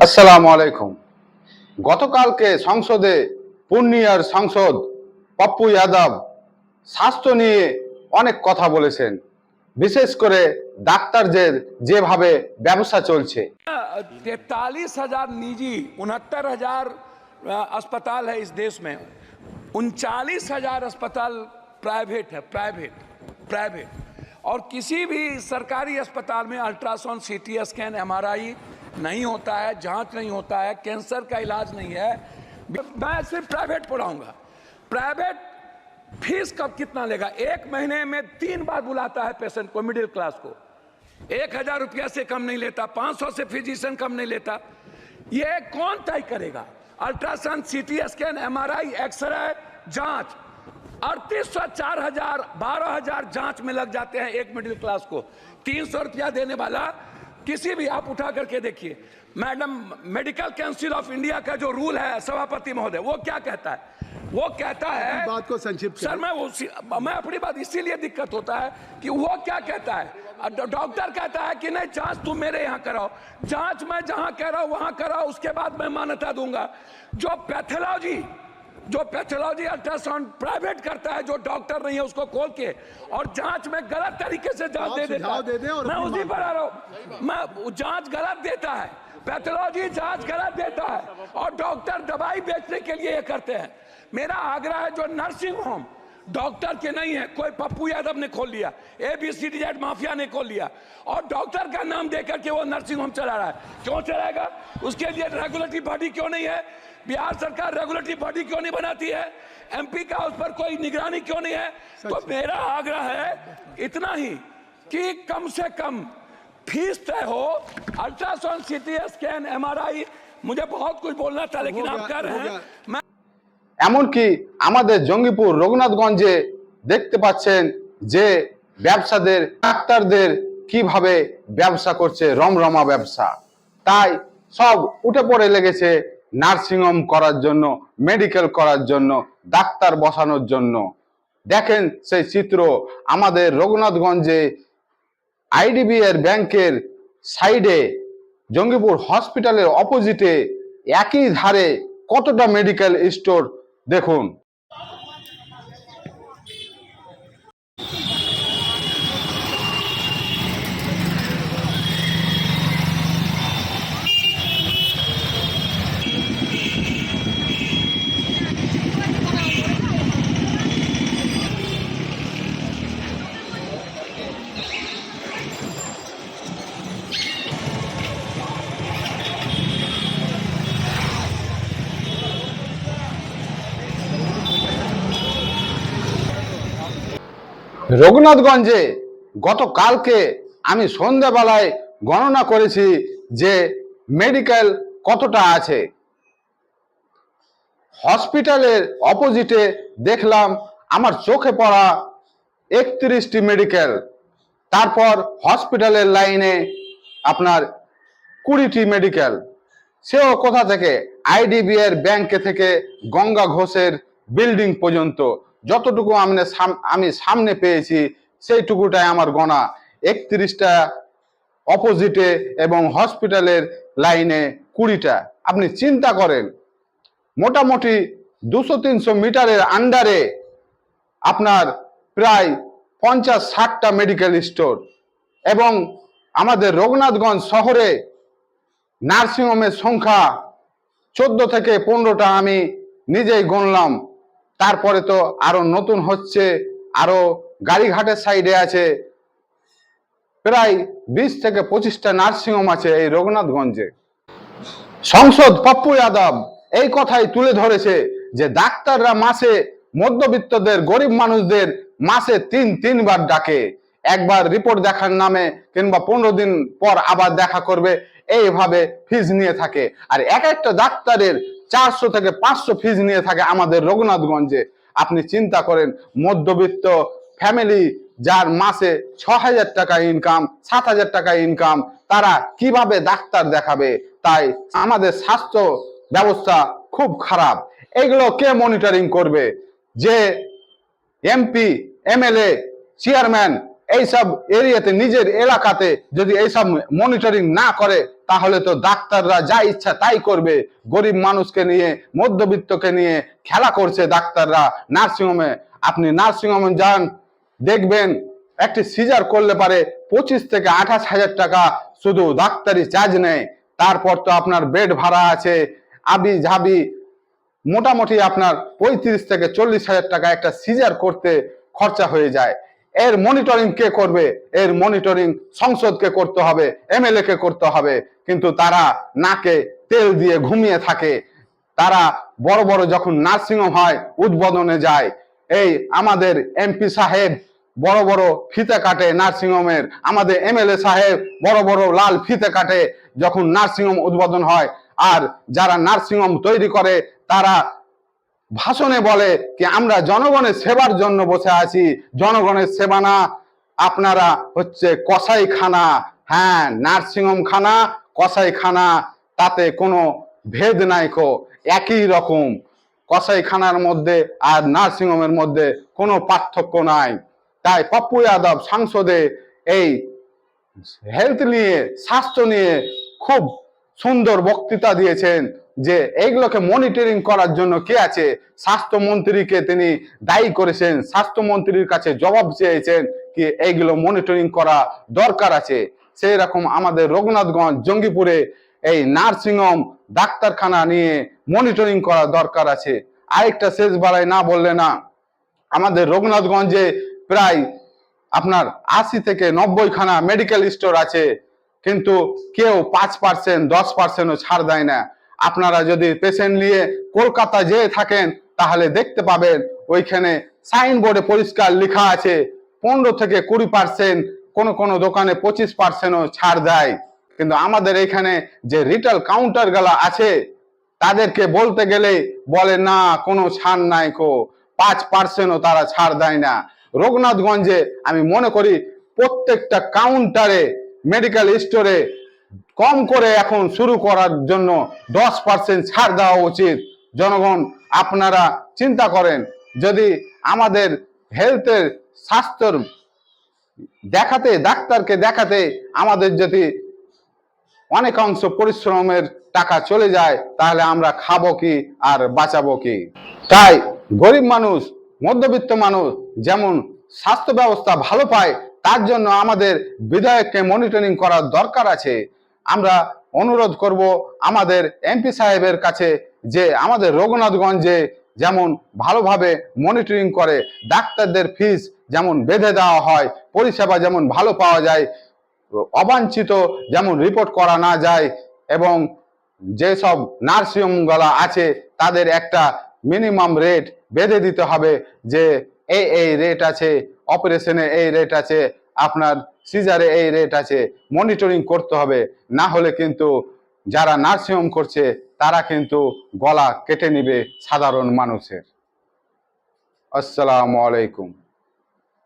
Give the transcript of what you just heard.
আসসালামু আলাইকুম। গতকালকে সংসদে পূর্ণিয়ার সাংসদ পপ্পু যাদব স্বাস্থ্য নিয়ে অনেক কথা বলেছেন, বিশেষ করে ডাক্তারদের যেভাবে ব্যবসা চলছে। 43,000 निजी, 69,000 अस्पताल है इस देश में। 39,000 अस्पताल प्राइवेट है, प्राइवेट। और किसी भी सरकारी अस्पताल में अल्ट्रासाउंड, सीटी स्कैन, एमआरआई नहीं होता है, जांच नहीं होता है, कैंसर का इलाज नहीं है। मैं सिर्फ प्राइवेट पढ़ाऊंगा। प्राइवेट फीस कब कितना लेगा? एक महीने में 3 बार बुलाता है पेशेंट को, मिडिल क्लास को। 1,000 रुपया से कम नहीं लेता, 500 से फिजिशियन कम नहीं लेता। ये कौन तय करेगा? Ultrasound, CT scan, MRI, x ray, जांच 3800, 4,000, 12,000 जांच में लग जाते हैं एक मिडिल क्लास को। 300 रुपया देने वाला किसी भी, आप उठा करके देखिए। Madam, medical council of India का जो रूल है सभापति महोदय, वो क्या कहता है? वो कहता है, बात को संक्षिप्त सर मैं अपनी बात, इसीलिए दिक्कत होता है कि वो क्या कहता है। डॉक्टर कहता है कि नहीं, जांच तुम मेरे यहाँ कराओ, जांच मैं जहां कह रहा हूं वहां कराओ, उसके बाद मैं मान्यता दूंगा। जो पैथोलॉजी अल्ट्रासाउंड प्राइवेट करता है, जो डॉक्टर नहीं है उसको खोल के और जांच में गलत तरीके से जांच दे देता है। मैं उसी पर आ रहा हूं, मैं जांच गलत देता है, पैथोलॉजी जांच गलत देता है और डॉक्टर दवाई बेचने के लिए ये करते हैं। मेरा आग्रह है, जो नर्सिंग होम डॉक्टर के नहीं है, कोई पप्पू यादव ने खोल लिया, ABCD माफिया ने खोल लिया और डॉक्टर का नाम देकर के वो नर्सिंग होम चला रहा है। क्यों चलाएगा? उसके लिए रेगुलेटरी बॉडी क्यों नहीं है? बिहार सरकार रेगुलेटरी बॉडी क्यों नहीं बनाती है? MP का उस पर कोई निगरानी क्यों नहीं है? तो मेरा आग्रह है इतना ही कि कम से कम फीस तय हो। अल्ट्रासाउंड, सीटी स्कैन, MRI, मुझे बहुत कुछ बोलना था लेकिन आप कर रहे हैं। এমনকি আমাদের জঙ্গিপুর রঘুনাথগঞ্জে দেখতে পাচ্ছেন যে ব্যবসাদের, ডাক্তারদের কিভাবে ব্যবসা করছে, রমরমা ব্যবসা। তাই সব উঠে পড়ে লেগেছে নার্সিংহোম করার জন্য, মেডিকেল করার জন্য, ডাক্তার বসানোর জন্য। দেখেন সেই চিত্র আমাদের রঘুনাথগঞ্জে IDBI ব্যাংকের সাইডে, জঙ্গিপুর হসপিটালের অপোজিটে একই ধারে কতটা মেডিকেল স্টোর দেখুন। রঘুনাথগঞ্জে গতকালকে আমি সন্ধ্যাবেলায় গণনা করেছি যে মেডিকেল কতটা আছে। হসপিটালের অপোজিটে দেখলাম আমার চোখে পড়া 31টি মেডিকেল, তারপর হসপিটালের লাইনে আপনার 20টি মেডিকেল। সেও কোথা থেকে? IDBI ব্যাংকে থেকে গঙ্গা ঘোষের বিল্ডিং পর্যন্ত যতটুকু আমি সামনে পেয়েছি সেইটুকুটাই আমার গোনা। 31টা অপোজিটে এবং হসপিটালের লাইনে 20টা। আপনি চিন্তা করেন, মোটামুটি 200-300 মিটারের আন্ডারে আপনার প্রায় 50-60টা মেডিকেল স্টোর। এবং আমাদের রঘুনাথগঞ্জ শহরে নার্সিংহোমের সংখ্যা 14 থেকে 15টা আমি নিজেই গুনলাম। তারপরে তো আরো নতুন হচ্ছে, আরো গাড়িঘাটের সাইডে আছে, প্রায় 20 থেকে 25টা নার্সিংহোম আছে এই রঘুনাথগঞ্জে। সংসদ পপ্পু যাদব এই কথাই তুলে ধরেছে যে ডাক্তাররা মাসে মধ্যবিত্তদের, গরিব মানুষদের মাসে 3 বার ডাকে। একবার রিপোর্ট দেখার নামে কিংবা 15 দিন পর আবার দেখা করবে, এইভাবে ফিজ নিয়ে থাকে। আর এক একটা ডাক্তারের 400 থেকে 500 ফিজ নিয়ে থাকে আমাদের রঘুনাথগঞ্জে। আপনি চিন্তা করেন, মধ্যবিত্ত ফ্যামিলি যার মাসে 6,000 টাকা ইনকাম, 7,000 টাকা ইনকাম, তারা কিভাবে ডাক্তার দেখাবে? তাই আমাদের স্বাস্থ্য ব্যবস্থা খুব খারাপ। এগুলো কে মনিটরিং করবে? যে MP, MLA, চেয়ারম্যান এইসব এরিয়াতে নিজের এলাকাতে যদি এইসব মনিটরিং না করে তাহলে তো ডাক্তাররা যা ইচ্ছা তাই করবে। গরিব মানুষকে নিয়ে, মধ্যবিত্তকে নিয়ে খেলা করছে ডাক্তাররা নার্সিংহোমে। আপনি নার্সিংহোমে যান, দেখবেন একটি সিজার করলে পারে 25 থেকে 28 হাজার টাকা শুধু ডাক্তারি চার্জ নেয়। তারপর তো আপনার বেড ভাড়া আছে, আবি ঝাবি মোটামুটি আপনার 35 থেকে 40 হাজার টাকা একটা সিজার করতে খরচা হয়ে যায়। এর মনিটরিং কে করবে? এর মনিটরিং সংসদকে করতে হবে, এমএলএ কে করতে হবে। কিন্তু তারা নাকে তেল দিয়ে ঘুমিয়ে থাকে। তারা বড় বড় যখন নার্সিংহোম হয় উদ্বোধনে যায়, এই আমাদের এমপি সাহেব বড় বড় ফিতে কাটে নার্সিংহোমের, আমাদের এমএলএ সাহেব বড় বড় লাল ফিতে কাটে যখন নার্সিংহোম উদ্বোধন হয়। আর যারা নার্সিংহোম তৈরি করে তারা ভাষণে বলে কি আমরা জনগণের সেবার জন্য বসে আছি। জনগণের সেবা না, আপনারা হচ্ছে কসাইখানা। হ্যাঁ, নার্সিংহোম খানা, কসাইখানা, তাতে কোনো ভেদ নাই কো, একই রকম। কসাইখানার মধ্যে আর নার্সিংহোমের মধ্যে কোনো পার্থক্য নাই। তাই পপ্পু যাদব সংসদে এই হেলথ নিয়ে, স্বাস্থ্য নিয়ে খুব সুন্দর বক্তৃতা দিয়েছেন যে এইগুলোকে মনিটরিং করার জন্য কে আছে। স্বাস্থ্যমন্ত্রীকে তিনি দায়ী করেছেন, স্বাস্থ্যমন্ত্রীর কাছে জবাব চেয়েছেন কি এইগুলো মনিটরিং করা দরকার আছে। সেই রকম আমাদের রঘুনাথগঞ্জ জঙ্গিপুরে এই নার্সিংহোম ডাক্তারখানা নিয়ে মনিটরিং করা দরকার আছে। আরেকটা শেষ বেলায় না বললে না, আমাদের রঘুনাথগঞ্জে প্রায় আপনার 80 থেকে 90 খানা মেডিকেল স্টোর আছে, কিন্তু কেউ 5%, 10%ও ছাড় দেয় না। আপনারা যদি পেশেন্ট নিয়ে কলকাতা যেয়ে থাকেন তাহলে দেখতে পাবেন ওইখানে সাইনবোর্ডে পরিষ্কার লেখা আছে 15 থেকে 20%, কোন কোন দোকানে 25%ও ছাড় দেয়। কিন্তু আমাদের এখানে যে রিটেল কাউন্টার গুলা আছে তাদেরকে বলতে গেলে বলে না কোনো ছাড় নাই কো, 5%ও তারা ছাড় দেয় না। রঘুনাথগঞ্জে আমি মনে করি প্রত্যেকটা কাউন্টারে, মেডিকেল স্টোরে কম করে এখন শুরু করার জন্য 10% ছাড় দেওয়া উচিত। জনগণ আপনারা চিন্তা করেন, যদি আমাদের হেলথের, স্বাস্থ্যের দেখাতে, ডাক্তারকে দেখাতে আমাদের যদি অনেকাংশ পরিশ্রমের টাকা চলে যায় তাহলে আমরা খাবো কি আর বাঁচাবো কি? তাই গরিব মানুষ, মধ্যবিত্ত মানুষ যেমন স্বাস্থ্য ব্যবস্থা ভালো পায় তার জন্য আমাদের বিধায়ককে মনিটরিং করার দরকার আছে। আমরা অনুরোধ করব আমাদের এমপি সাহেবের কাছে যে আমাদের রঘুনাথগঞ্জে যেমন ভালোভাবে মনিটরিং করে, ডাক্তারদের ফিস যেমন বেঁধে দেওয়া হয়, পরিষেবা যেমন ভালো পাওয়া যায়, অবাঞ্ছিত যেমন রিপোর্ট করা না যায়, এবং যেসব নার্সিংহোমগুলো আছে তাদের একটা মিনিমাম রেট বেঁধে দিতে হবে যে এই রেট আছে, অপারেশনে এই রেট আছে, আপনার সিজারে এই রেট আছে। মনিটরিং করতে হবে, না হলে কিন্তু যারা নার্সিংহোম করছে তারা কিন্তু গলা কেটে নিবে সাধারণ মানুষের। আসসালামু আলাইকুম।